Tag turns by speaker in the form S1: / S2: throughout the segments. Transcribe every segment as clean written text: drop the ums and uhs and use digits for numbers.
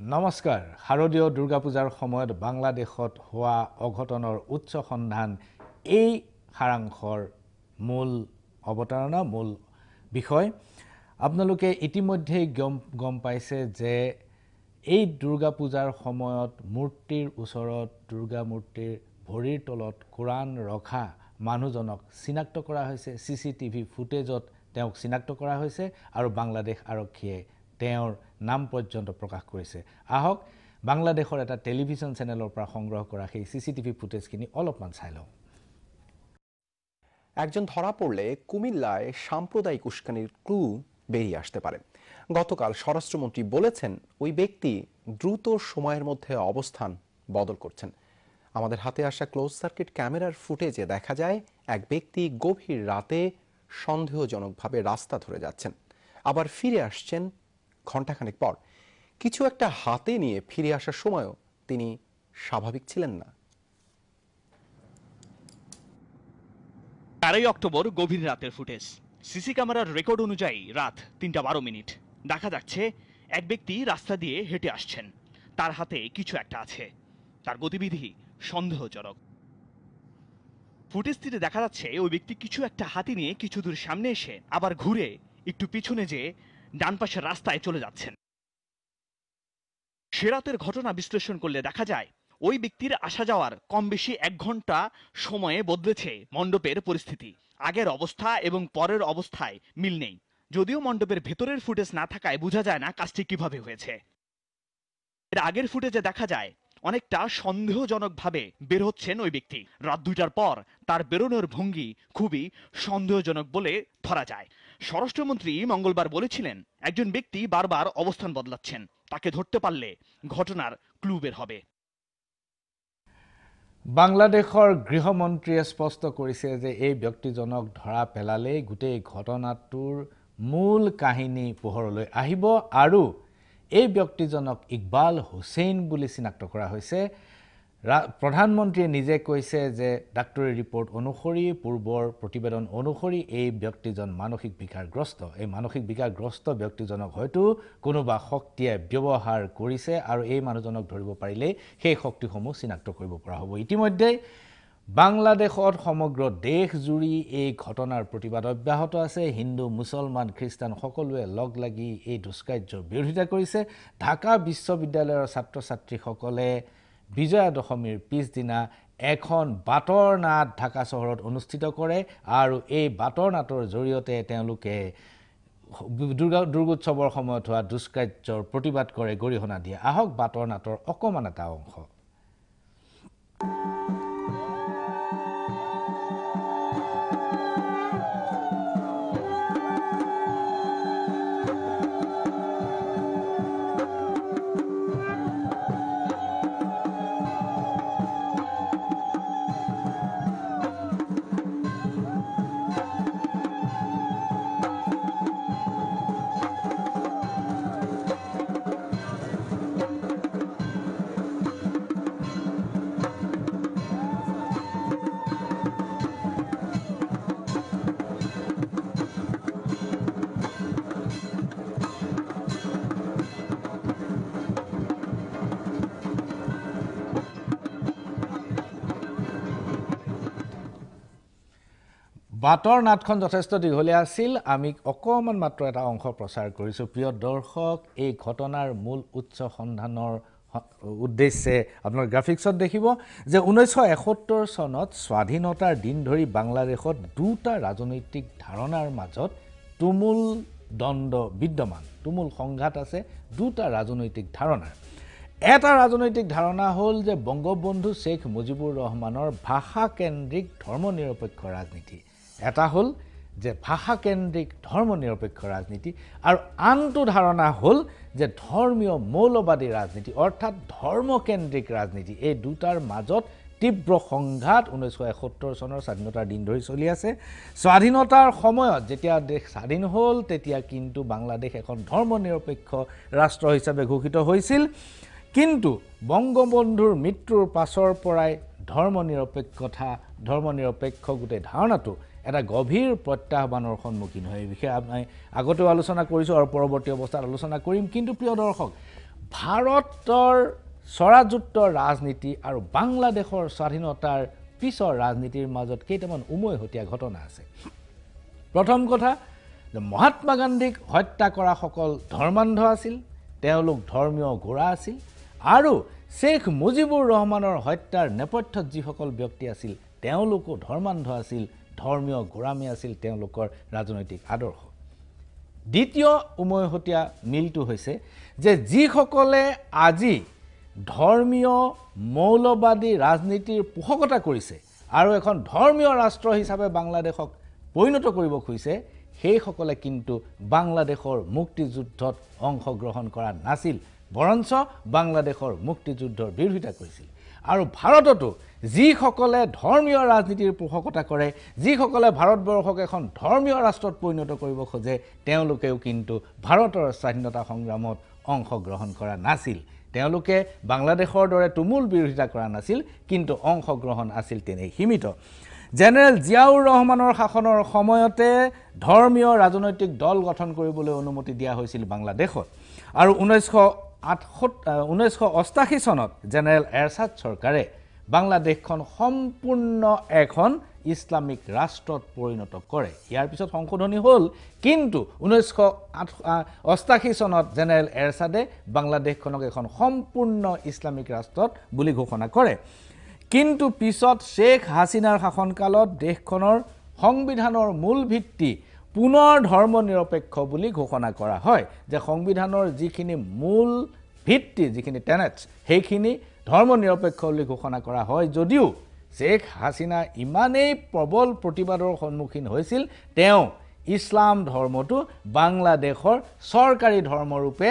S1: নমস্কাৰ শাৰদীয় দুৰ্গা পূজাৰ সময়ত বাংলাদেশত হোৱা অঘটনৰ উচ্চ সন্ধান এই সাৰাংশৰ মূল অৱতাৰণা মূল বিষয় আপোনালোকে ইতিমধ্যে গম পাইছে যে এই দুৰ্গা পূজাৰ সময়ত মূৰ্তিৰ ওচৰত দুৰ্গা মূৰ্তিৰ ভৰিৰ তলত কোৰাণ ৰখা মানুহজনক চিনাক্ত কৰা হৈছে সিসিটিভি ফুটেজত তেওঁক চিনাক্ত কৰা হৈছে আৰু বাংলাদেশ আৰক্ষীয়ে তেওঁৰ নাম পৰ্যন্ত প্ৰকাশ কৰিছে আহক বাংলাদেশৰ এটা টেলিভিছন চেনেলৰ পৰা সংগ্ৰহ কৰা সেই সিসিটিভি ফুটেজখিনি অলপমান চাই লওঁ
S2: একজন ধরা পড়লে কুমিল্লায় সাম্প্রদায়িক উস্কানির ক্লু বেরিয়ে আসতে পারে গতকাল স্বরাষ্ট্রমন্ত্রী বলেছেন ওই ব্যক্তি দ্রুত সময়ের মধ্যে অবস্থান বদল করছেন আমাদের হাতে আসা ক্লোজ সার্কিট ক্যামেরার ফুটেজে দেখা যায় এক ব্যক্তি গভীর রাতে সন্দেহজনকভাবে রাস্তা ধরে যাচ্ছেন আবার ফিরে আসছেন ঘণ্টাখানেক পর কিছু একটা হাতে নিয়ে ফিরে আসার সময়ও তিনি স্বাভাবিক ছিলেন না
S3: 4 অক্টোবর গভীর রাতের ফুটেজ সিসি ক্যামেরার রেকর্ড অনুযায়ী রাত 3:12 দেখা যাচ্ছে এক ব্যক্তি রাস্তা দিয়ে হেঁটে আসছেন তার হাতে কিছু একটা আছে তার গতিবিধি সন্দেহজনক ফুটেজটিতে দেখা যাচ্ছে ওই ব্যক্তি কিছু একটা হাতে নিয়ে কিছু দূর সামনে এসে আবার ঘুরে একটু পিছনে যেয়ে ডান পাশের রাস্তায় চলে যাচ্ছেন সে রাতের ঘটনা বিশ্লেষণ করলে দেখা যায় ওই ব্যক্তির আসা যাওয়ার কম বেশি 1 ঘন্টা সময়ে বদলেছে মণ্ডপের পরিস্থিতি আগের অবস্থা এবং পরের অবস্থায় মিল নেই যদিও মণ্ডপের ভেতরের ফুটেজ না থাকায় বোঝা যায় না কাজটি কিভাবে হয়েছে এর আগের ফুটেজে দেখা যায় অনেকটা সন্দেহজনকভাবে বের হচ্ছেন ওই ব্যক্তি রাত 2টার পর তার বেরোনোর ভঙ্গি খুবই সন্দেহজনক বলে ধরা যায় স্বরাষ্ট্রমন্ত্রী মঙ্গলবার বলেছিলেন একজন ব্যক্তি বারবার অবস্থান বদলাচ্ছেন তাকে ধরতে পারলে ঘটনার ক্লু বের হবে
S1: বাংলাদেশৰ গৃহমন্ত্ৰীয়ে স্পষ্ট কৰিছে যে এই ব্যক্তিজনক ধৰা পেলালে গোটেই ঘটনাটোৰ মূল কাহিনী পোহৰলৈ আহিব আৰু এই ব্যক্তিজনক ইকবাল হুছেইন বুলি চিনাক্ত কৰা হৈছে প্ৰধানমন্ত্ৰীয়ে নিজে কৈছে যে ডাক্তৰী ৰিপৰ্ট অনুসৰি পূৰ্বৰ প্ৰতিবেদন অনুসৰি এই ব্যক্তিজন মানসিক বিকাৰগ্ৰস্ত এই মানসিক বিকাৰগ্ৰস্ত ব্যক্তিজনক হয়তো কোনোবা শক্তিয়ে ব্যৱহাৰ কৰিছে আৰু এই মানুহজনক ধৰিব পাৰিলে সেই শক্তিসমূহ চিনাক্ত কৰিব পৰা হ'ব ইতিমধ্যে বাংলাদেশত সমগ্ৰ দেশ জুৰি এই ঘটনাৰ প্ৰতিবাদ অব্যাহত আছে হিন্দু মুছলমান খ্ৰীষ্টান সকলোৱে লগ লাগি এই দুষ্কাৰ্যৰ বিৰোধিতা কৰিছে ঢাকা বিশ্ববিদ্যালয়ৰ ছাত্ৰ ছাত্ৰীসকলে বিজয়া দশমীৰ পিছদিনা এখন বাটৰ নাট ঢাকা চহৰত অনুষ্ঠিত কৰে আৰু এই বাটৰ নাটৰ জৰিয়তে তেওঁলোকে দুৰ্গোৎসৱৰ সময়ত হোৱা দুষ্কাৰ্যৰ প্ৰতিবাদ কৰে গৰিহণা দিয়ে আহক বাটৰ নাটৰ অকমান এটা অংশ বাটৰ নাটখন যথেষ্ট দীঘলীয়া আছিল আমি অকমান মাত্ৰ এটা অংশ প্ৰচাৰ কৰিছো প্ৰিয় দৰ্শক এই ঘটনাৰ মূল উচ্চ সন্ধানৰ উদ্দেশ্যে আপোনাৰ গ্ৰাফিক্সত দেখিব যে 1971 চনত স্বাধীনতাৰ দিন ধৰি বাংলাদেশত দুটা ৰাজনৈতিক ধাৰণাৰ মাজত তুমুল দ্বন্দ্ব বিদ্যমান তুমুল সংঘাত আছে দুটা ৰাজনৈতিক ধাৰণাৰ এটা ৰাজনৈতিক ধাৰণা হ'ল যে বঙ্গবন্ধু শেখ মুজিবুৰ ৰহমানৰ ভাষাকেন্দ্ৰিক ধৰ্মনিৰপেক্ষ ৰাজনীতি এটা হ'ল যে ভাষাকেন্দ্ৰিক ধৰ্মনিৰপেক্ষ ৰাজনীতি আৰু আনটো ধাৰণা হ'ল যে ধৰ্মীয় মৌলবাদী ৰাজনীতি অৰ্থাৎ ধৰ্মকেন্দ্ৰিক ৰাজনীতি এই দুটাৰ মাজত তীব্ৰ সংঘাত 1971 চনৰ স্বাধীনতাৰ দিন ধৰি চলি আছে স্বাধীনতাৰ সময়ত যেতিয়া দেশ স্বাধীন হ'ল তেতিয়া কিন্তু বাংলাদেশ এখন ধৰ্মনিৰপেক্ষ ৰাষ্ট্ৰ হিচাপে ঘোষিত হৈছিল কিন্তু বঙ্গবন্ধুৰ মৃত্যুৰ পাছৰ পৰাই ধৰ্মনিৰপেক্ষ গোটেই ধাৰণাটো এটা গভীৰ প্ৰত্যাহ্বানৰ সন্মুখীন হয় এই বিষয়ে আমি আগতেও আলোচনা কৰিছো আৰু পৰৱৰ্তী অৱস্থাত আলোচনা কৰিম কিন্তু প্ৰিয় দৰ্শক ভাৰতৰ স্বৰাজযুক্ত ৰাজনীতি আৰু বাংলাদেশৰ স্বাধীনতাৰ পিছৰ ৰাজনীতিৰ মাজত কেইটামান উমৈহতীয়া ঘটনা আছে। প্ৰথম কথা যে মহাত্মা গান্ধীক হত্যা কৰা সকল ধৰ্মান্ধ আছিল, তেওঁলোক ধৰ্মীয় গোড়া আছিল, আৰু শেখ মুজিবুৰ ৰহমানৰ হত্যাৰ নেপথ্যত যিসকল ব্যক্তি আছিল তেওঁলোকো ধৰ্মান্ধ আছিল, ধৰ্মীয় গোড়ামী আছিল তেওঁলোকৰ ৰাজনৈতিক আদৰ্শ। দ্বিতীয় উমৈহতীয়া মিলটো হৈছে যে যিসকলে আজি ধৰ্মীয় মৌলবাদী ৰাজনীতিৰ পোষকতা কৰিছে আৰু এখন ধৰ্মীয় ৰাষ্ট্ৰ হিচাপে বাংলাদেশক পৰিণত কৰিব খুজিছে, সেইসকলে কিন্তু বাংলাদেশৰ মুক্তিযুদ্ধত অংশগ্ৰহণ কৰা নাছিল, বৰঞ্চ বাংলাদেশৰ মুক্তিযুদ্ধৰ বিৰোধিতা কৰিছিল। আৰু ভাৰততো যিসকলে ধৰ্মীয় ৰাজনীতিৰ পোষকতা কৰে, যিসকলে ভাৰতবৰ্ষক এখন ধৰ্মীয় ৰাষ্ট্ৰত পৰিণত কৰিব খোজে, তেওঁলোকেও কিন্তু ভাৰতৰ স্বাধীনতা সংগ্ৰামত অংশগ্ৰহণ কৰা নাছিল। তেওঁলোকে বাংলাদেশৰ দৰে তুমুল বিৰোধিতা কৰা নাছিল, কিন্তু অংশগ্ৰহণ আছিল তেনেই সীমিত। জেনেৰেল জিয়াউৰ ৰহমানৰ শাসনৰ সময়তে ধৰ্মীয় ৰাজনৈতিক দল গঠন কৰিবলৈ অনুমতি দিয়া হৈছিল বাংলাদেশত, আৰু 1988 চনত জেনেৰেল এৰছাদ চৰকাৰে বাংলাদেশখন সম্পূৰ্ণ এখন ইছলামিক ৰাষ্ট্ৰত পৰিণত কৰে। ইয়াৰ পিছত সংশোধনী হ'ল, কিন্তু 1988 চনত জেনেৰেল এৰছাদে বাংলাদেশখনক এখন সম্পূৰ্ণ ইছলামিক ৰাষ্ট্ৰত বুলি ঘোষণা কৰে। কিন্তু পিছত শেখ হাছিনাৰ শাসনকালত দেশখনৰ সংবিধানৰ মূল ভিত্তি পুনৰ ধৰ্মনিৰপেক্ষ বুলি ঘোষণা কৰা হয়, যে সংবিধানৰ যিখিনি মূল ভিত্তি, যিখিনি টেনেটছ, সেইখিনি ধৰ্মনিৰপেক্ষ বুলি ঘোষণা কৰা হয়। যদিও শেখ হাছিনা ইমানেই প্ৰবল প্ৰতিবাদৰ সন্মুখীন হৈছিল, তেওঁ ইছলাম ধৰ্মটো বাংলাদেশৰ চৰকাৰী ধৰ্মৰূপে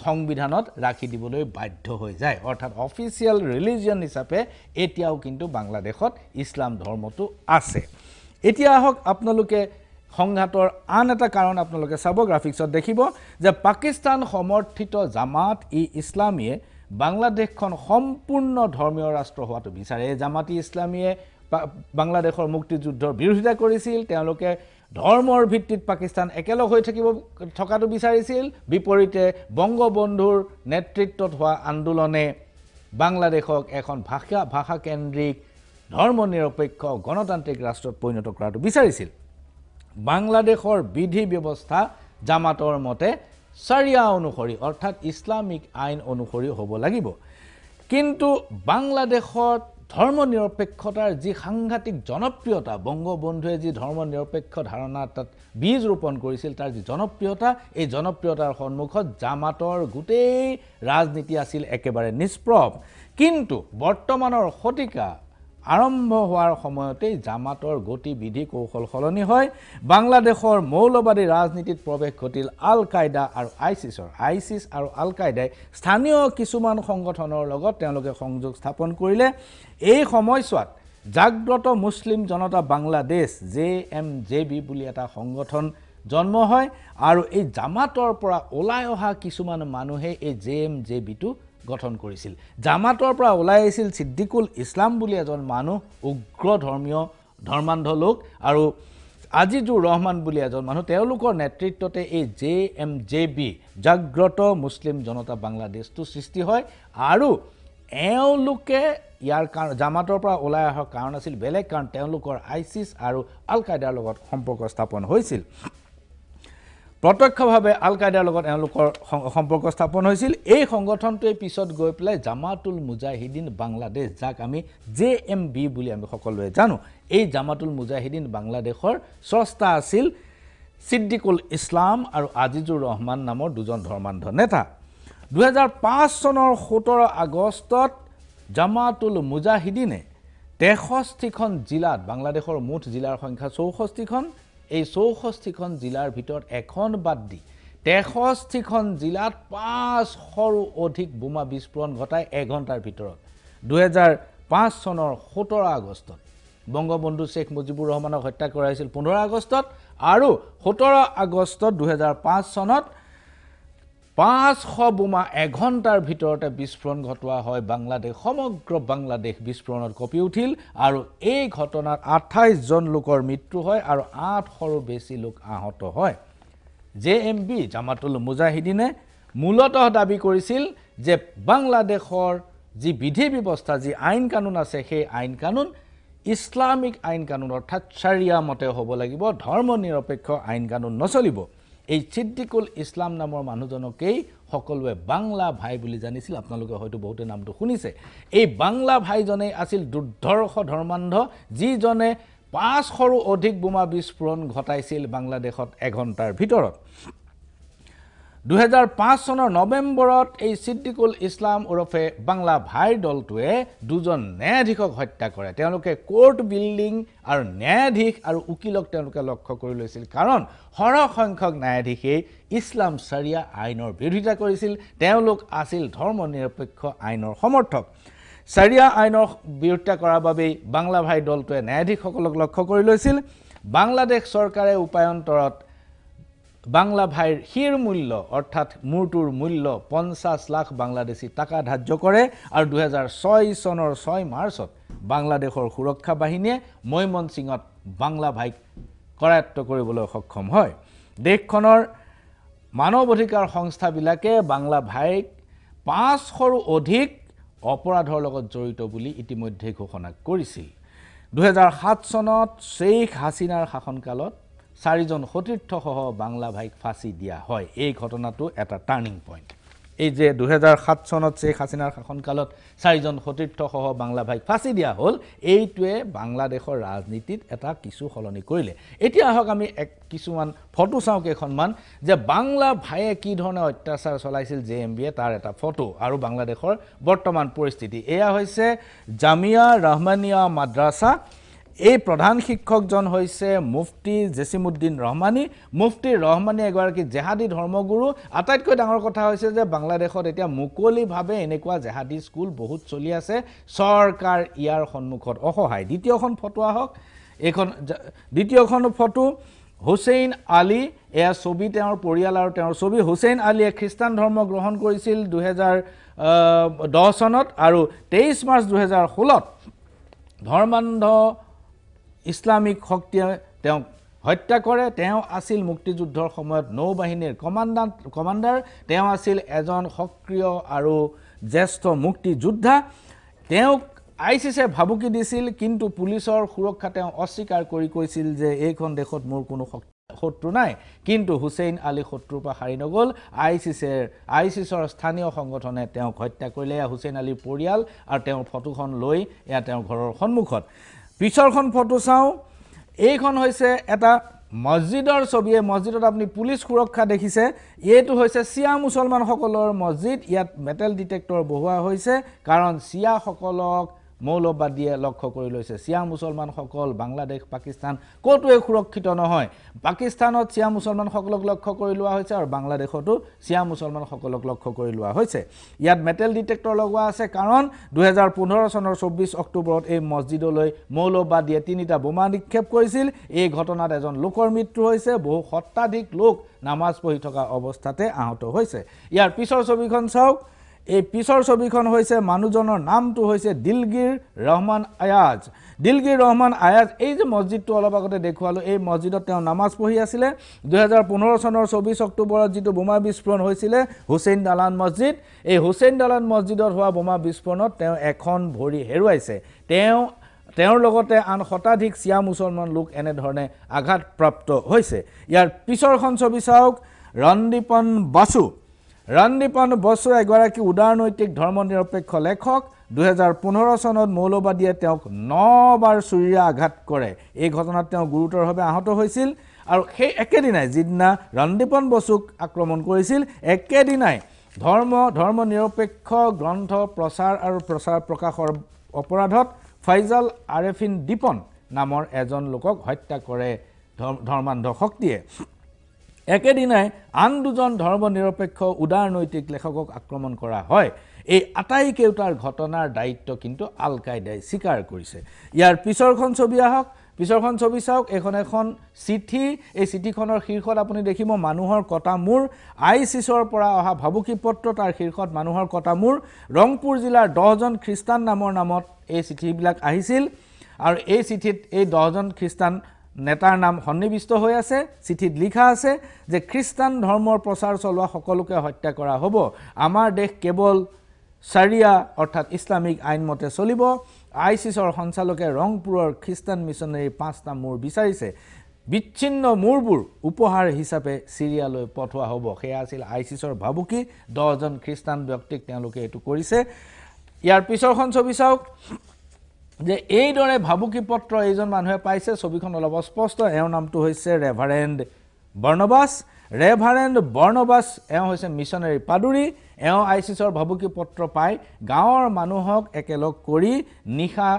S1: সংবিধানত ৰাখি দিবলৈ বাধ্য হৈ যায়, অৰ্থাৎ অফিচিয়েল ৰিলিজিয়ন হিচাপে এতিয়াও কিন্তু বাংলাদেশত ইছলাম ধৰ্মটো আছে। এতিয়া আহক আপোনালোকে সংঘাতৰ আন এটা কাৰণ আপোনালোকে চাব, গ্ৰাফিক্সত দেখিব যে পাকিস্তান সমৰ্থিত জামাত ই ইছলামীয়ে বাংলাদেশখন সম্পূৰ্ণ ধৰ্মীয় ৰাষ্ট্ৰ হোৱাটো বিচাৰে। জামাত ই ইছলামীয়ে বাংলাদেশৰ মুক্তিযুদ্ধৰ বিৰোধিতা কৰিছিল, তেওঁলোকে ধৰ্মৰ ভিত্তিত পাকিস্তান একেলগ হৈ থকাটো বিচাৰিছিল। বিপৰীতে বংগবন্ধুৰ নেতৃত্বত হোৱা আন্দোলনে বাংলাদেশক এখন ভাষাকেন্দ্ৰিক ধৰ্মনিৰপেক্ষ গণতান্ত্ৰিক ৰাষ্ট্ৰত পৰিণত কৰাটো বিচাৰিছিল। বাংলাদেশৰ বিধি ব্যৱস্থা জামাতৰ মতে চাৰিয়া অনুসৰি, অৰ্থাৎ ইছলামিক আইন অনুসৰি হ'ব লাগিব। কিন্তু বাংলাদেশত ধৰ্মনিৰপেক্ষতাৰ যি সাংঘাতিক জনপ্ৰিয়তা, বংগবন্ধুৱে যি ধৰ্মনিৰপেক্ষ ধাৰণা তাত বীজ ৰোপণ কৰিছিল, তাৰ যি জনপ্ৰিয়তা, এই জনপ্ৰিয়তাৰ সন্মুখত জামাতৰ গোটেই ৰাজনীতি আছিল একেবাৰে নিষ্প্ৰভ। কিন্তু বৰ্তমানৰ শতিকা আৰম্ভ হোৱাৰ সময়তেই জামাতৰ গতি বিধি কৌশল সলনি হয়। বাংলাদেশৰ মৌলবাদী ৰাজনীতিত প্ৰৱেশ ঘটিল আল কায়দা আৰু আইচিছ আৰু আল কায়দাই স্থানীয় কিছুমান সংগঠনৰ লগত তেওঁলোকে সংযোগ স্থাপন কৰিলে। এই সময়ছোৱাত জাগ্ৰত মুছলিম জনতা বাংলাদেশ JMJB বুলি এটা সংগঠন জন্ম হয়, আৰু এই জামাতৰ পৰা ওলাই অহা কিছুমান মানুহে এই JMJBটো গঠন কৰিছিল। জামাতৰ পৰা ওলাই আহিছিল ছিদ্দিকুল ইছলাম বুলি এজন মানুহ, উগ্ৰ ধৰ্মান্ধ লোক, আৰু আজিজুৰ ৰহমান বুলি এজন মানুহ। তেওঁলোকৰ নেতৃত্বতে এই JMJB জাগ্ৰত মুছলিম জনতা বাংলাদেশটো সৃষ্টি হয়, আৰু এওঁলোকে ইয়াৰ কাৰণ, জামাতৰ পৰা ওলাই অহাৰ কাৰণ আছিল বেলেগ কাৰণ, তেওঁলোকৰ আইচিছ আৰু আল কায়দাৰ লগত সম্পৰ্ক স্থাপন হৈছিল। প্ৰত্যক্ষভাৱে আল কায়দাৰ লগত এওঁলোকৰ সম্পৰ্ক স্থাপন হৈছিল। এই সংগঠনটোৱে পিছত গৈ পেলাই জামাতুল মুজাহিদিন বাংলাদেশ, যাক আমি JMB বুলি আমি সকলোৱে জানো, এই জামাতুল মুজাহিদিন বাংলাদেশৰ স্ৰষ্টা আছিল ছিদ্দিকুল ইছলাম আৰু আজিজুৰ ৰহমান নামৰ দুজন ধৰ্মান্ধ নেতা। 2005 চনৰ 17 আগষ্টত জামাতুল মুজাহিদিনে 63খন জিলাত, বাংলাদেশৰ মুঠ জিলাৰ সংখ্যা 64খন, এই 64খন জিলাৰ ভিতৰত এখন বাদ দি 63খন জিলাত 500ৰো অধিক বোমা বিস্ফোৰণ ঘটাই এঘণ্টাৰ ভিতৰত 2005 চনৰ 17 আগষ্টত বংগবন্ধু শেখ মুজিবুৰ ৰহমানক হত্যা কৰা হৈছিল 15 আগষ্টত, আৰু 17 আগষ্টত 2005 চনত 500 বোমা এঘণ্টাৰ ভিতৰতে বিস্ফোৰণ ঘটোৱা হয় বাংলাদেশ। সমগ্ৰ বাংলাদেশ বিস্ফোৰণত কঁপি উঠিল, আৰু এই ঘটনাত 28 জন লোকৰ মৃত্যু হয় আৰু 800ৰো বেছি লোক আহত হয়। JMB জামাতুল মুজাহিদিনে মূলতঃ দাবী কৰিছিল যে বাংলাদেশৰ যি বিধি ব্যৱস্থা যি আইন কানুন আছে সেই আইন কানুন ইছলামিক আইন কানুন অৰ্থাৎ চাৰিয়া মতে হ'ব লাগিব ধৰ্ম নিৰপেক্ষ আইন কানুন নচলিব এই ছিদ্দিকুল ইছলাম নামৰ মানুহজনকেই সকলোৱে বাংলা ভাই বুলি জানিছিল আপোনালোকে হয়তো বহুতে নামটো শুনিছে এই বাংলা ভাইজনেই আছিল দুৰ্ধৰ্ষ ধৰ্মান্ধ যিজনে 500ৰো অধিক বোমা বিস্ফোৰণ ঘটাইছিল বাংলাদেশত এঘণ্টাৰ ভিতৰত 2005 চনৰ নৱেম্বৰত এই ছিদ্দিকুল ইছলাম ওৰফে বাংলা ভাই দলটোৱে দুজন ন্যায়াধীশক হত্যা কৰে তেওঁলোকে কোৰ্ট বিল্ডিং আৰু ন্যায়াধীশ আৰু উকিলক তেওঁলোকে লক্ষ্য কৰি লৈছিল কাৰণ সৰহ সংখ্যক ন্যায়াধীশেই ইছলাম চাৰিয়া আইনৰ বিৰোধিতা কৰিছিল তেওঁলোক আছিল ধৰ্ম নিৰপেক্ষ আইনৰ সমৰ্থক চাৰিয়া আইনৰ বিৰোধিতা কৰাৰ বাবেই বাংলা ভাই দলটোৱে ন্যায়াধীশসকলক লক্ষ্য কৰি লৈছিল বাংলাদেশ চৰকাৰে উপায়ন্তৰত বাংলা ভাইৰ হিৰ মূল্য অৰ্থাৎ মূৰটোৰ মূল্য 50 লাখ বাংলাদেশী টাকা ধাৰ্য কৰে আৰু 2006 চনৰ 6 মাৰ্চত বাংলাদেশৰ সুৰক্ষা বাহিনীয়ে ময়মনসিংহত বাংলা ভাইক কৰায়ত্ব কৰিবলৈ সক্ষম হয় দেশখনৰ মানৱ অধিকাৰ সংস্থাবিলাকে বাংলা ভাইক 500ৰো অধিক অপৰাধৰ লগত জড়িত বুলি ইতিমধ্যে ঘোষণা কৰিছিল 2007 চনত শেখ হাসিনাৰ শাসনকালত 4জন সতীৰ্থসহ বাংলা ভাইক ফাঁচি দিয়া হয় এই ঘটনাটো এটা টাৰ্নিং পইণ্ট এই যে 2007 চনত শেখ হাসিনাৰ শাসনকালত 4জন সতীৰ্থসহ বাংলা ভাইক ফাঁচি দিয়া হ'ল এইটোৱে বাংলাদেশৰ ৰাজনীতিত এটা কিছু সলনি কৰিলে এতিয়া আহক আমি কিছুমান ফটো চাওঁ কেইখনমান যে বাংলা ভাইয়ে কি ধৰণে অত্যাচাৰ চলাইছিল জেএমবিয়ে তাৰ এটা ফটো আৰু বাংলাদেশৰ বৰ্তমান পৰিস্থিতি এয়া হৈছে জামিয়া ৰহমানিয়া মাদ্ৰাছা এই প্ৰধান শিক্ষকজন হৈছে মুফতি জেছিমুদ্দিন ৰহমানী মুফতি ৰহমানী এগৰাকী জেহাদী ধৰ্মগুৰু আটাইতকৈ ডাঙৰ কথা হৈছে যে বাংলাদেশত এতিয়া মুকলিভাৱে এনেকুৱা জেহাদী স্কুল বহুত চলি আছে চৰকাৰ ইয়াৰ সন্মুখত অসহায় দ্বিতীয়খন ফটো আহক এইখন দ্বিতীয়খন ফটো হুছেইন আলী এয়া ছবি তেওঁৰ পৰিয়াল আৰু তেওঁৰ ছবি হুছেইন আলীয়ে খ্ৰীষ্টান ধৰ্ম গ্ৰহণ কৰিছিল 2010 চনত আৰু 23 মাৰ্চ 2016ত ধৰ্মান্ধ ইছলামিক শক্তিয়ে তেওঁক হত্যা কৰে তেওঁ আছিল মুক্তিযুদ্ধৰ সময়ত নৌবাহিনীৰ কমাণ্ডাৰ তেওঁ আছিল এজন সক্ৰিয় আৰু জ্যেষ্ঠ মুক্তিযোদ্ধা তেওঁক আইসিসে ভাবুকি দিছিল কিন্তু পুলিচৰ সুৰক্ষা তেওঁ অস্বীকাৰ কৰি কৈছিল যে এইখন দেশত মোৰ কোনো শত্ৰু নাই কিন্তু হুছেইন আলী শত্ৰুৰ পৰা হাৰি নগল আইসিসৰ স্থানীয় সংগঠনে তেওঁক হত্যা কৰিলে হুছেইন আলীৰ পৰিয়াল আৰু তেওঁৰ ফটোখন লৈ এয়া তেওঁৰ ঘৰৰ সন্মুখত পিছৰখন ফটো চাওঁ এইখন হৈছে এটা মছজিদৰ ছবি মছজিদত আপুনি পুলিচ সুৰক্ষা দেখিছে এইটো হৈছে শিয়া মুছলমানসকলৰ মছজিদ ইয়াত মেটেল ডিটেক্টৰ বহুৱা হৈছে কাৰণ শিয়াসকলক মৌলবাদীয়ে লক্ষ্য কৰি লৈছে শিয়া মুছলমানসকল বাংলাদেশ পাকিস্তান ক'তোৱে সুৰক্ষিত নহয় পাকিস্তানত শিয়া মুছলমানসকলক লক্ষ্য কৰি লোৱা হৈছে আৰু বাংলাদেশতো শিয়া মুছলমানসকলক লক্ষ্য কৰি লোৱা হৈছে ইয়াত মেটেল ডিটেক্টৰ লগোৱা আছে কাৰণ 2015 চনৰ 24 অক্টোবৰত এই মছজিদলৈ মৌলবাদীয়ে 3টা বোমা নিক্ষেপ কৰিছিল এই ঘটনাত এজন লোকৰ মৃত্যু হৈছে বহু শতাধিক লোক নামাজ পঢ়ি থকা অৱস্থাতে আহত হৈছে ইয়াৰ পিছৰ ছবিখন চাওক এই পিছৰ ছবিখন হৈছে মানুহজনৰ নামটো হৈছে দিলগিৰ ৰহমান আয়াজ এই যে মছজিদটো অলপ আগতে দেখুৱালো এই মছজিদত তেওঁ নামাজ পঢ়ি আছিল 2015 চনৰ 24 অক্টোবৰত যেটো বোমা বিস্ফোৰণ হৈছিল হুছেইন দালান মছজিদ এই হুছেইন দালান মছজিদত হোৱা বোমা বিস্ফোৰণত তেওঁ এখন ভৰি হেৰুৱাইছে তেওঁৰ লগতে আন শতাধিক শিয়া মুছলমান লোক এনে ধৰণে আঘাতপ্ৰাপ্ত হৈছে ইয়াৰ পিছৰখন ছবি চাওক ৰন্দীপন বসু এগৰাকী উদাৰনৈতিক ধৰ্মনিৰপেক্ষ লেখক 2015 চনত মৌলবাদীয়ে তেওঁক 9 বাৰ ছুৰীৰে আঘাত কৰে এই ঘটনাত তেওঁ গুৰুতৰভাৱে আহত হৈছিল আৰু সেই একেদিনাই যিদিনা ৰন্দীপন বসুক আক্ৰমণ কৰিছিল একেদিনাই ধৰ্মনিৰপেক্ষ গ্ৰন্থ প্ৰচাৰ আৰু প্ৰকাশৰ অপৰাধত ফাইজাল আৰেফিন দীপন নামৰ এজন লোকক হত্যা কৰে ধৰ্মান্ধ শক্তিয়ে একেদিনাই আন দুজন ধৰ্মনিৰপেক্ষ উদাৰনৈতিক লেখকক আক্ৰমণ কৰা হয় এই আটাইকেইটাৰ ঘটনাৰ দায়িত্ব কিন্তু আল কায়দাই স্বীকাৰ কৰিছে ইয়াৰ পিছৰখন ছবি আহক পিছৰখন ছবি চাওক এখন চিঠি এই চিঠিখনৰ শীৰ্ষত আপুনি দেখিব মানুহৰ কটা মূৰ আইসিসৰ পৰা অহা ভাবুকি পত্ৰ তাৰ শীৰ্ষত মানুহৰ কটা মূৰ ৰংপুৰ জিলাৰ 10জন খ্ৰীষ্টান নামৰ নামত এই চিঠিবিলাক আহিছিল আৰু এই চিঠিত এই 10জন খ্ৰীষ্টান নেতাৰ নাম সন্নিৱিষ্ট হৈ আছে চিঠিত লিখা আছে যে খ্ৰীষ্টান ধৰ্মৰ প্ৰচাৰ চলোৱা সকলোকে হত্যা কৰা হ'ব আমাৰ দেশ কেৱল চাৰিয়া অৰ্থাৎ ইছলামিক আইন মতে চলিব আইচিছৰ সঞ্চালকে ৰংপুৰৰ খ্ৰীষ্টান মিছনেৰী 5টা মূৰ বিচাৰিছে বিচ্ছিন্ন মূৰবোৰ উপহাৰ হিচাপে সিৰিয়ালৈ পঠোৱা হ'ব সেয়া আছিল আইচিছৰ ভাবুকি 10 জন খ্ৰীষ্টান ব্যক্তিক তেওঁলোকে এটো কৰিছে ইয়াৰ পিছৰখন ছবি চাওক যে এইদৰে ভাবুকি পত্ৰ এইজন মানুহে পাইছে ছবিখন অলপ স্পষ্ট এওঁৰ নামটো হৈছে ৰেভাৰেণ্ড বৰ্ণবাস এওঁ হৈছে মিছনেৰী পাদুৰী এওঁ আইচিছৰ ভাবুকি পত্ৰ পাই গাঁৱৰ মানুহক একেলগ কৰি নিশা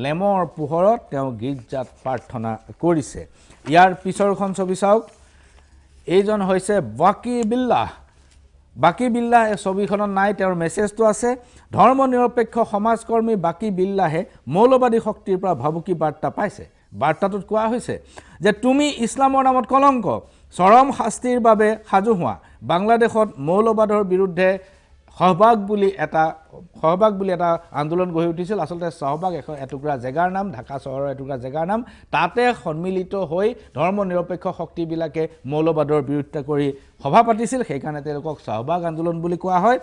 S1: লেমৰ পোহৰত তেওঁ গীৰ্জাত প্ৰাৰ্থনা কৰিছে ইয়াৰ পিছৰখন ছবি চাওক এইজন হৈছে বাকি বিল্লাহ এই ছবিখনত নাই তেওঁৰ মেছেজটো আছে ধৰ্মনিৰপেক্ষ সমাজকৰ্মী বাকি বিল্লাহে মৌলবাদী শক্তিৰ পৰা ভাবুকি বাৰ্তা পাইছে বাৰ্তাটোত কোৱা হৈছে যে তুমি ইছলামৰ নামত কলংক চৰম শাস্তিৰ বাবে সাজু হোৱা বাংলাদেশত মৌলবাদৰ বিৰুদ্ধে সহবাগ বুলি এটা আন্দোলন গঢ়ি উঠিছিল আসলতে সহবাগ এটুকুৰা জেগাৰ নাম ঢাকা চহৰৰ এটুকুৰা জেগাৰ নাম তাতে সন্মিলিত হৈ ধৰ্মনিৰপেক্ষ শক্তিবিলাকে মৌলবাদৰ বিৰুদ্ধে কৰি সভা পাতিছিল সেইকাৰণে তেওঁলোকক সহবাগ আন্দোলন বুলি কোৱা হয়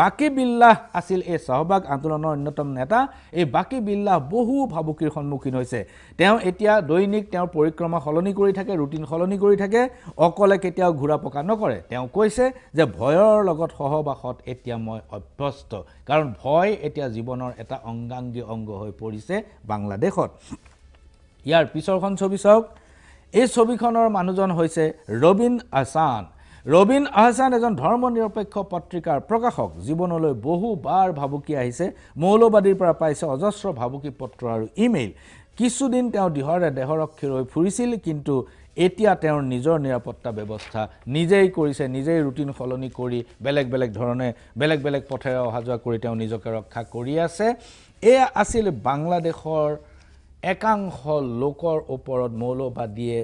S1: বাকি বিল্লাহ আছিল এই সহবাগ আন্দোলনৰ অন্যতম নেতা এই বাকি বিল্লাহ বহু ভাবুকিৰ সন্মুখীন হৈছে তেওঁ এতিয়া দৈনিক তেওঁৰ পৰিক্ৰমা সলনি কৰি থাকে ৰুটিন সলনি কৰি থাকে অকলে কেতিয়াও ঘূৰা পকা নকৰে তেওঁ কৈছে যে ভয়ৰ লগত সহবাসত এতিয়া মই অভ্যস্ত কাৰণ ভয় এতিয়া জীৱনৰ এটা অংগাংগী অংগ হৈ পৰিছে বাংলাদেশত ইয়াৰ পিছৰখন ছবি চাওক এই ছবিখনৰ মানুহজন হৈছে ৰবিন আহছান এজন ধৰ্মনিৰপেক্ষ পত্ৰিকাৰ প্ৰকাশক জীৱনলৈ বহুবাৰ ভাবুকি আহিছে মৌলবাদীৰ পৰা পাইছে অজস্ৰ ভাবুকি পত্ৰ আৰু ইমেইল কিছুদিন তেওঁ দেহৰক্ষী হৈ ফুৰিছিল কিন্তু এতিয়া তেওঁৰ নিজৰ নিৰাপত্তা ব্যৱস্থা নিজেই কৰিছে নিজেই ৰুটিন সলনি কৰি বেলেগ ধৰণে বেলেগ পথেৰে অহা যোৱা কৰি তেওঁ নিজকে ৰক্ষা কৰি আছে এয়া আছিল বাংলাদেশৰ একাংশ লোকৰ ওপৰত মৌলবাদীয়ে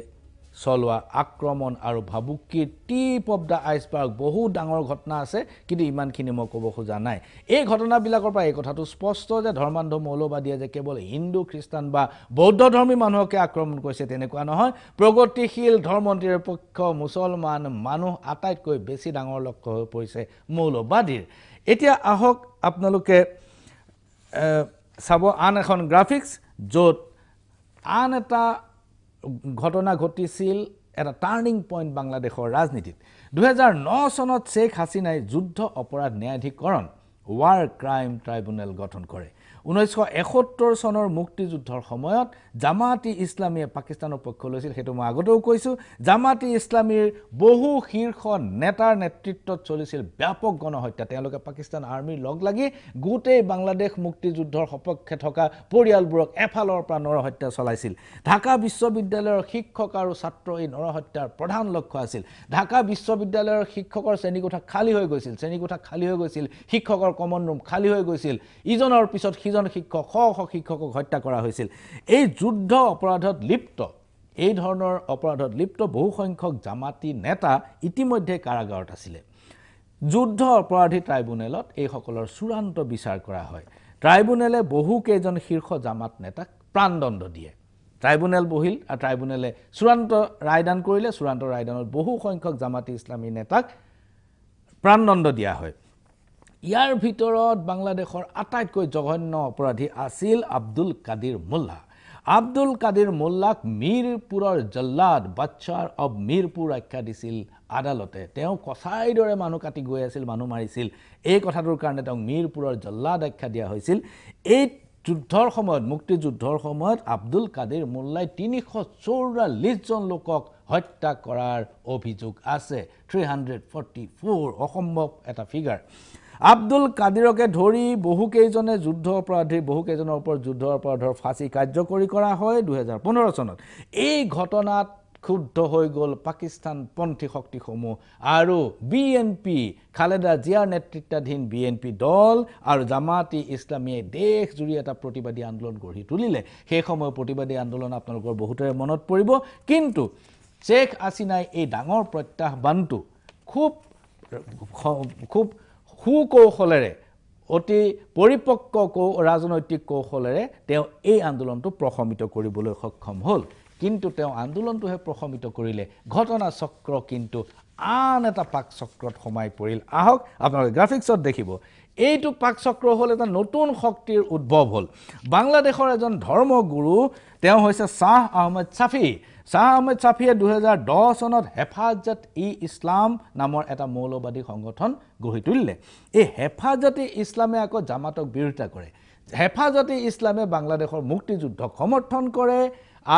S1: চলোৱা আক্ৰমণ আৰু ভাবুকিৰ টিপ অফ দা আইসবাৰ্গ বহু ডাঙৰ ঘটনা আছে কিন্তু ইমানখিনি মই ক'ব খোজা নাই এই ঘটনাবিলাকৰ পৰা এই কথাটো স্পষ্ট যে ধৰ্মান্ধ মৌলবাদীয়ে যে কেৱল হিন্দু খ্ৰীষ্টান বা বৌদ্ধ ধৰ্মী মানুহকে আক্ৰমণ কৰিছে তেনেকুৱা নহয় প্ৰগতিশীল ধৰ্মনিৰপেক্ষ মুছলমান মানুহ আটাইতকৈ বেছি ডাঙৰ লক্ষ্য হৈ পৰিছে মৌলবাদীৰ এতিয়া আহক আপোনালোকে চাব আন এখন গ্ৰাফিক্স য'ত আন এটা ঘটনা ঘটিছিল এটা টাৰ্নিং পইণ্ট বাংলাদেশৰ ৰাজনীতিত 2009 চনত শেখ হাছিনাই যুদ্ধ অপৰাধ ন্যায়াধিকৰণ ৱাৰ ক্ৰাইম ট্ৰাইব্যুনেল গঠন কৰে 1971 চনৰ মুক্তিযুদ্ধৰ সময়ত জামাত ইছলামীয়ে পাকিস্তানৰ পক্ষ লৈছিল সেইটো মই আগতেও কৈছো জামাত ইছলামীৰ বহু শীৰ্ষ নেতাৰ নেতৃত্বত চলিছিল ব্যাপক গণহত্যা তেওঁলোকে পাকিস্তান আৰ্মিৰ লগ লাগি গোটেই বাংলাদেশ মুক্তিযুদ্ধৰ সপক্ষে থকা পৰিয়ালবোৰক এফালৰ পৰা নৰহত্যা চলাইছিল ঢাকা বিশ্ববিদ্যালয়ৰ শিক্ষক আৰু ছাত্ৰ এই নৰহত্যাৰ প্ৰধান লক্ষ্য আছিল ঢাকা বিশ্ববিদ্যালয়ৰ শিক্ষকৰ শ্ৰেণীকোঠা খালী হৈ গৈছিল শিক্ষকৰ কমন ৰুম খালী হৈ গৈছিল ইজনৰ পিছত সিজন শিক্ষক শিক্ষকক হত্যা কৰা হৈছিল এই যুদ্ধ অপৰাধত লিপ্ত এই ধৰণৰ অপৰাধত লিপ্ত বহু সংখ্যক জামাতি নেতা ইতিমধ্যে কাৰাগাৰত আছিল যুদ্ধ অপৰাধী ট্ৰাইব্যুনেলত এই সকলৰ চূড়ান্ত বিচাৰ কৰা হয় ট্ৰাইব্যুনেলে বহু কেইজন শীৰ্ষ জামাত নেতাক প্ৰাণদণ্ড দিয়ে ট্ৰাইব্যুনেল বহিল আৰু ট্ৰাইব্যুনেলে চূড়ান্ত ৰায়দান কৰিলে চূড়ান্ত ৰায়দানত বহু সংখ্যক জামাতি ইছলামী নেতাক প্ৰাণদণ্ড দিয়া হয় ইয়াৰ ভিতৰত বাংলাদেশৰ আটাইতকৈ জঘন্য অপৰাধী আছিল আব্দুল কাদিৰ মোল্লাক মিৰপুৰৰ জল্লাদ বাদশ্বাহ অব মিৰপুৰ আখ্যা দিছিল আদালতে তেওঁ কচাইৰ দৰে মানুহ কাটি গৈ আছিল মানুহ মাৰিছিল এই কথাটোৰ কাৰণে তেওঁক মিৰপুৰৰ জল্লাদ আখ্যা দিয়া হৈছিল এই যুদ্ধৰ সময়ত মুক্তিযুদ্ধৰ সময়ত আব্দুল কাদিৰ মোল্লাই 344 জন লোকক হত্যা কৰাৰ অভিযোগ আছে 344 অসম্ভৱ এটা ফিগাৰ আব্দুল কাদিৰকে ধৰি বহু কেইজনৰ ওপৰত যুদ্ধ অপৰাধৰ ফাঁচী কাৰ্যকৰী কৰা হয় 2015 চনত এই ঘটনাত ক্ষুব্ধ হৈ গ'ল পাকিস্তানপন্থী শক্তিসমূহ আৰু বিএনপি খালেদা জিয়াৰ নেতৃত্বাধীন বিএনপি দল আৰু জামাতি ইছলামীয়ে দেশ জুৰি এটা প্ৰতিবাদী আন্দোলন গঢ়ি তুলিলে সেই সময়ৰ প্ৰতিবাদী আন্দোলন আপোনালোকৰ বহুতৰে মনত পৰিব কিন্তু শেখ হাছিনাই এই ডাঙৰ প্ৰত্যাহ্বানটো খুব সুকৌশলেৰে অতি পৰিপক্ক ৰাজনৈতিক কৌশলেৰে তেওঁ এই আন্দোলনটো প্ৰশমিত কৰিবলৈ সক্ষম হ'ল কিন্তু তেওঁ আন্দোলনটোহে প্ৰশমিত কৰিলে ঘটনা চক্ৰ কিন্তু আন এটা পাক চক্ৰত সোমাই পৰিল আহক আপোনালোকে গ্ৰাফিক্সত দেখিব এইটো পাক চক্ৰ হ'ল এটা নতুন শক্তিৰ উদ্ভৱ হ'ল বাংলাদেশৰ এজন ধৰ্মগুৰু তেওঁ হৈছে শাহ আহমেদ ছাফি শাহ আহমেদ ছাফিয়ে 2010 চনত হেফাজত ই ইছলাম নামৰ এটা মৌলবাদী সংগঠন গঢ়ি তুলিলে এই হেফাজত ই ইছলামে আকৌ জামাতক বিৰোধিতা কৰে হেফাজত ই ইছলামে বাংলাদেশৰ মুক্তিযুদ্ধক সমৰ্থন কৰে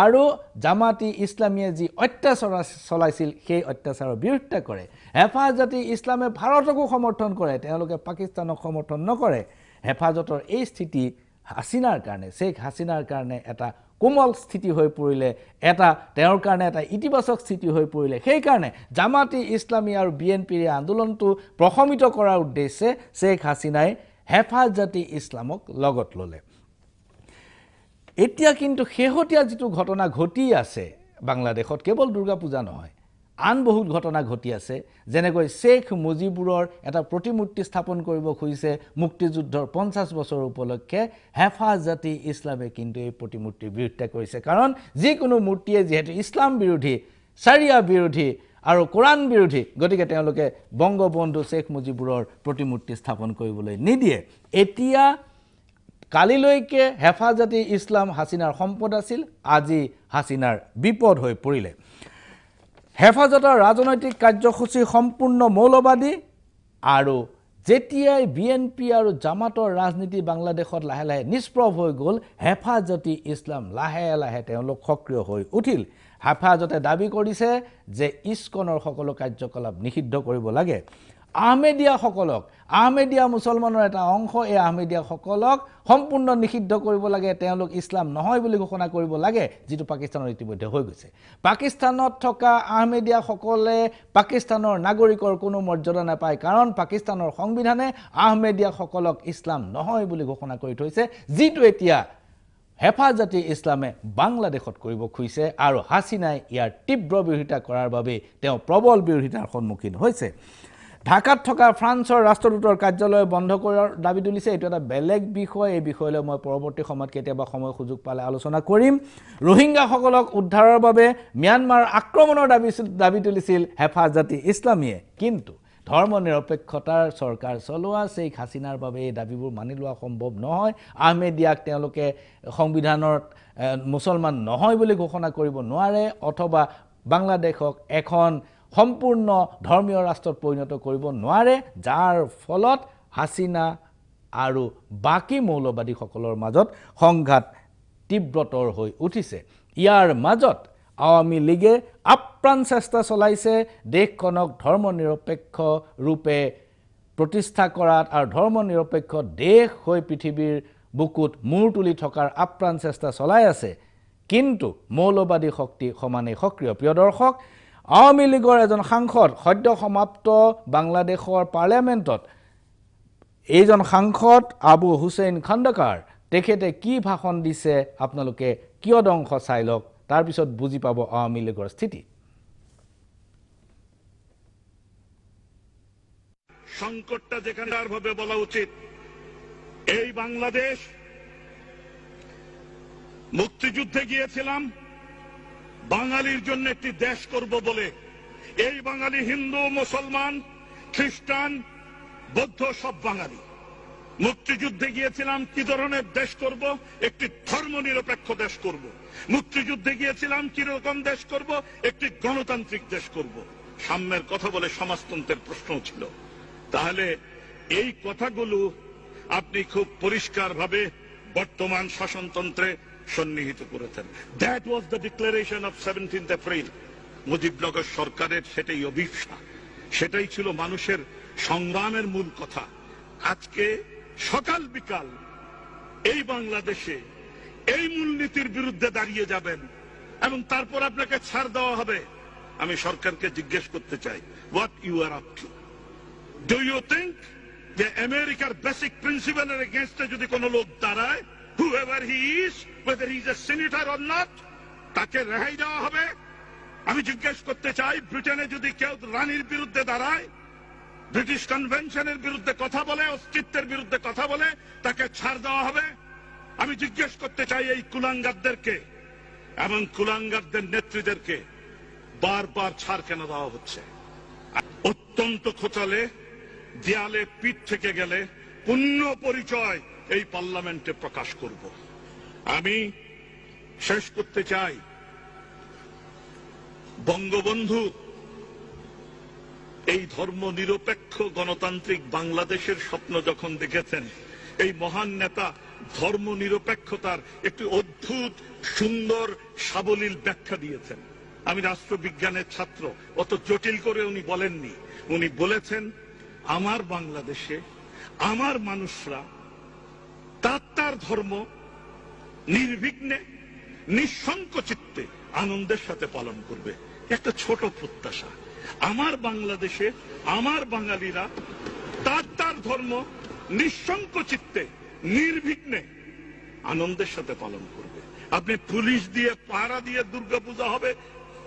S1: আৰু জামাতি ইছলামীয়ে যি অত্যাচাৰ চলাইছিল সেই অত্যাচাৰৰ বিৰোধিতা কৰে হেফাজত ই ইছলামে ভাৰতকো সমৰ্থন কৰে তেওঁলোকে পাকিস্তানক সমৰ্থন নকৰে হেফাজতৰ এই স্থিতি হাসিনাৰ কাৰণে শেখ হাসিনাৰ কাৰণে এটা কোমল স্থিতি হৈ পৰিলে এটা তেওঁৰ কাৰণে এটা ইতিবাচক স্থিতি হৈ পৰিলে সেই কাৰণে জামাতি ইছলামী আৰু বিএনপিৰ আন্দোলনটো প্ৰশমিত কৰাৰ উদ্দেশ্যে শেখ হাসিনাই হেফাজত ই ইছলামক লগত ল'লে এতিয়া কিন্তু শেহতীয়া যিটো ঘটনা ঘটি আছে বাংলাদেশত কেৱল দুৰ্গা পূজা নহয় আন বহুত ঘটনা ঘটি আছে যেনেকৈ শেখ মুজিবুৰৰ এটা প্ৰতিমূৰ্তি স্থাপন কৰিব খুজিছে মুক্তিযুদ্ধৰ 50 বছৰ উপলক্ষে হেফাজত ই ইছলামে কিন্তু এই প্ৰতিমূৰ্তিৰ বিৰোধিতা কৰিছে কাৰণ যিকোনো মূৰ্তিয়ে যেহেতু ইছলাম বিৰোধী চাৰিয়া বিৰোধী আৰু কোৰাণ বিৰোধী গতিকে তেওঁলোকে বংগবন্ধু শেখ মুজিবুৰৰ প্ৰতিমূৰ্তি স্থাপন কৰিবলৈ নিদিয়ে এতিয়া কালিলৈকে হেফাজত ই ইছলাম হাসিনাৰ সম্পদ আছিল আজি হাসিনাৰ বিপদ হৈ পৰিলে হেফাজতৰ ৰাজনৈতিক কাৰ্যসূচী সম্পূৰ্ণ মৌলবাদী আৰু যেতিয়াই বিএনপি আৰু জামাতৰ ৰাজনীতি বাংলাদেশত লাহে লাহে নিষ্প্ৰভ হৈ গ'ল হেফাজত ই ইছলাম লাহে লাহে তেওঁলোক সক্ৰিয় হৈ উঠিল হেফাজতে দাবী কৰিছে যে ইস্কনৰ সকলো কাৰ্যকলাপ নিষিদ্ধ কৰিব লাগে আহমেদিয়া মুছলমানৰ এটা অংশ এই আহমেদিয়াসকলক সম্পূৰ্ণ নিষিদ্ধ কৰিব লাগে তেওঁলোক ইছলাম নহয় বুলি ঘোষণা কৰিব লাগে যেটো পাকিস্তানৰ ইতিমধ্যে হৈ গৈছে পাকিস্তানত থকা আহমেদিয়াসকলে পাকিস্তানৰ নাগৰিকৰ কোনো মৰ্যাদা নাপায় কাৰণ পাকিস্তানৰ সংবিধানে আহমেদিয়াসকলক ইছলাম নহয় বুলি ঘোষণা কৰি থৈছে যেটো এতিয়া হেফাজত ই ইছলামে বাংলাদেশত কৰিব খুজিছে আৰু হাসিনাই ইয়াৰ তীব্ৰ বিৰোধিতা কৰাৰ বাবে তেওঁ প্ৰবল বিৰোধিতাৰ সন্মুখীন হৈছে ঢাকাত থকা ফ্ৰান্সৰ ৰাষ্ট্ৰদূতৰ কাৰ্যালয় বন্ধ কৰাৰ দাবী তুলিছে এটো এটা বেলেগ বিষয় এই বিষয়লৈ মই পৰৱৰ্তী সময়ত কেতিয়াবা সময় সুযোগ পালে আলোচনা কৰিম ৰোহিংগাসকলক উদ্ধাৰৰ বাবে ম্যানমাৰ আক্ৰমণৰ দাবী তুলিছিল হেফাজত ই ইছলামীয়ে কিন্তু ধৰ্মনিৰপেক্ষতাৰ চৰকাৰ চলোৱা শেখ হাসিনাৰ বাবে এই দাবীবোৰ মানি লোৱা সম্ভৱ নহয় আহমেদিয়াক তেওঁলোকে সংবিধানৰ মুছলমান নহয় বুলি ঘোষণা কৰিব নোৱাৰে অথবা বাংলাদেশক এখন সম্পূৰ্ণ ধৰ্মীয় ৰাষ্ট্ৰত পৰিণত কৰিব নোৱাৰে যাৰ ফলত হাসিনা আৰু বাকি মৌলবাদীসকলৰ মাজত সংঘাত তীব্ৰতৰ হৈ উঠিছে ইয়াৰ মাজত আওয়ামী লীগে আপ্ৰাণ চেষ্টা চলাইছে দেশখনক ধৰ্মনিৰপেক্ষ ৰূপে প্ৰতিষ্ঠা কৰাত আৰু ধৰ্মনিৰপেক্ষ দেশ হৈ পৃথিৱীৰ বুকুত মূৰ তুলি থকাৰ আপ্ৰাণ চেষ্টা চলাই আছে কিন্তু মৌলবাদী শক্তি সমানে সক্ৰিয় প্ৰিয় দৰ্শক আওয়ামী লীগৰ এজন সাংসদ সদ্য সমাপ্ত বাংলাদেশৰ পাৰ্লিয়ামেণ্টত এইজন সাংসদ আবু হুছেইন খন্দকাৰ তেখেতে কি ভাষণ দিছে আপোনালোকে কিয় অংশ চাই লওক তাৰ পিছত বুজি পাব আওয়ামী লীগৰ স্থিতি
S4: সংকটটা যেখানে ভাবে বলা উচিত এই বাংলাদেশ মুক্তিযুদ্ধে গিয়েছিলাম বাঙালির জন্য একটি দেশ করব বলে এই বাঙালি হিন্দু মুসলমান খ্রিস্টান বৌদ্ধ সব বাঙালি মুক্তিযুদ্ধে গিয়েছিলাম কি ধরনের দেশ করব একটি ধর্মনিরপেক্ষ দেশ করব মুক্তিযুদ্ধে গিয়েছিলাম কি রকম দেশ করব একটি গণতান্ত্রিক দেশ করব সাম্যের কথা বলে সমাজতন্ত্রের প্রশ্ন ছিল তাহলে এই কথাগুলো আপনি খুব পরিষ্কারভাবে বর্তমান শাসনতন্ত্রে সন্নিহিত করেছেন that was the declaration of 17th April Mujibnagar সরকারের সেটাই অভিপ্সা সেটাই ছিল মানুষের সংগ্রামের মূল কথা আজকে সকাল বিকাল এই বাংলাদেশে এই মূলনীতির বিরুদ্ধে দাঁড়িয়ে যাবেন এবং তারপর আপনাকে ছাড় দেওয়া হবে আমি সরকারকে জিজ্ঞেস করতে চাই what you are up to do you think যে আমেরিকার বেসিক প্রিন্সিপালের এগেইনস্টে যদি কোনো লোক দাঁড়ায় whoever he is whether he is a senator or not তাকে রেহাই দেওয়া হবে আমি জিজ্ঞেস করতে চাই ব্রিটেনে যদি কেউ রানীর বিরুদ্ধে দাঁড়ায় ব্রিটিশ কনভেনশনের বিরুদ্ধে কথা বলে অস্তিত্বের বিরুদ্ধে কথা বলে তাকে ছাড় দেওয়া হবে আমি জিজ্ঞেস করতে চাই এই কুলাঙ্গারদেরকে এবং কুলাঙ্গারদের নেত্রীদেরকে বারবার ছাড় কেন দেওয়া হচ্ছে? অত্যন্ত খোঁচালে দেয়ালে পিঠ থেকে গেলে পূর্ণ পরিচয় এই পার্লামেন্টে প্রকাশ করব। আমি শেষ করতে চাই, বঙ্গবন্ধু এই ধর্ম নিরপেক্ষ গণতান্ত্রিক বাংলাদেশের স্বপ্ন যখন দেখেছেন, এই মহান নেতা ধর্ম নিরপেক্ষতার একটি অদ্ভুত সুন্দর সাবলীল ব্যাখ্যা দিয়েছেন। আমি রাষ্ট্রবিজ্ঞানের ছাত্র, অত জটিল করে উনি বলেননি। উনি বলেছেন, আমার বাংলাদেশে আমার মানুষরা তার ধর্ম নির্বিঘ্নে নিঃসংক চিত্তে আনন্দের সাথে পালন করবে। একটা ছোট প্রত্যাশা, আমার বাংলাদেশে আমার বাঙালিরা তার ধর্ম নিঃসংক চিত্তে নির্বিঘ্নে আনন্দের সাথে পালন করবে। আপনি পুলিশ দিয়ে পাহারা দিয়ে দুর্গাপূজা হবে,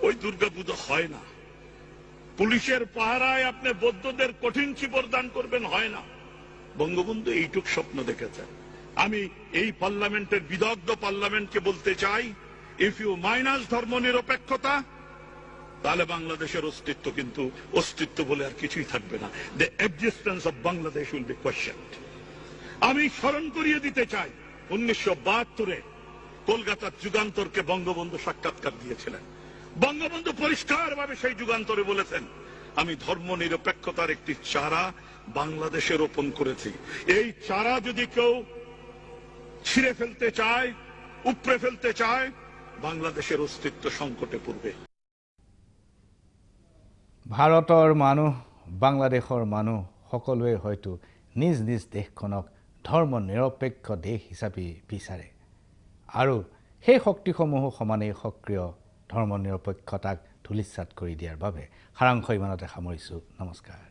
S4: ওই দুর্গাপূজা হয় না। পুলিশের পাহারায় আপনি বৌদ্ধদের কঠিন চিবর দান করবেন, হয় না। বঙ্গবন্ধু এইটুক স্বপ্ন দেখেছেন। আমি এই পার্লামেন্টের বিদগ্ধ পার্লামেন্টকে বলতে চাই, ইফ ইউ মাইনাস ধর্ম নিরপেক্ষতা, তাহলে বাংলাদেশের অস্তিত্ব কিন্তু অস্তিত্ব বলে আর কিছুই থাকবে না। The existence of Bangladesh will be questioned. আমি স্মরণ করিয়ে দিতে চাই, 1972-এ কলকাতার যুগান্তরকে বঙ্গবন্ধু সাক্ষাৎকার দিয়েছিলেন। বঙ্গবন্ধু পরিষ্কারভাবে সেই যুগান্তরে বলেছেন, আমি ধর্ম নিরপেক্ষতার একটি চারা বাংলাদেশে রোপণ করেছি। এই চারা যদি কেউ ছিঁড়ে ফেলতে চায়, উপড়ে ফেলতে চায়, বাংলাদেশের অস্তিত্ব সংকটে পড়বে।
S1: ভাৰতৰ মানুহ, বাংলাদেশৰ মানুহ সকলোৱে হয়তো নিজ নিজ দেশখনক ধৰ্ম নিৰপেক্ষ দেশ হিচাপে বিচাৰে, আৰু সেই শক্তিসমূহ সমানেই সক্ৰিয় ধৰ্ম নিৰপেক্ষতাক ধূলিসাৎ কৰি দিয়াৰ বাবে সাৰাংশ ইমানতে সামৰিছোঁ। নমস্কাৰ।